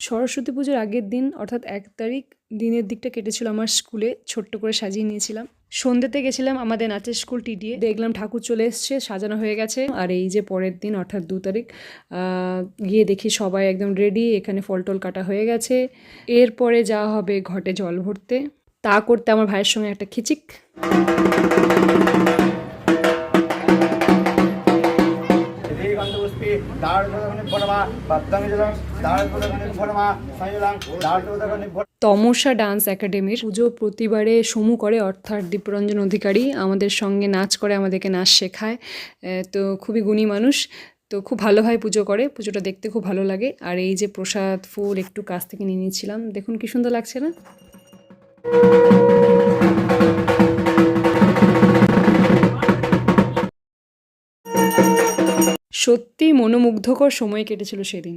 সরস্বতী পুজোর আগের দিন অর্থাৎ 1 তারিখ দিনের দিকটা কেটেছিল আমার স্কুলে, ছোট্ট করে সাজিয়ে নিয়েছিলাম। সন্ধ্যেতে গেছিলাম আমাদের নাচের স্কুল টিডিএ, দেখলাম ঠাকুর চলে এসছে, সাজানো হয়ে গেছে। আর এই যে পরের দিন অর্থাৎ 2 তারিখ গিয়ে দেখি সবাই একদম রেডি, এখানে ফল টল কাটা হয়ে গেছে। এরপরে যাওয়া হবে ঘটে জল ভরতে, তা করতে আমার ভাইয়ের সঙ্গে একটা খিচিক। তমসা ডান্স একাডেমির পুজো প্রতিবারে সমু করে, অর্থাৎ দীপরঞ্জন অধিকারী আমাদের সঙ্গে নাচ করে, আমাদেরকে নাচ শেখায়। তো খুবই গুণী মানুষ, তো খুব ভালোভাবে পুজো করে, পুজোটা দেখতে খুব ভালো লাগে। আর এই যে প্রসাদ ফুল একটু কাছ থেকে নিয়ে নিয়েছিলাম, দেখুন কি সুন্দর লাগছে না? সত্যি মনোমুগ্ধকর সময় কেটেছিল সেদিন।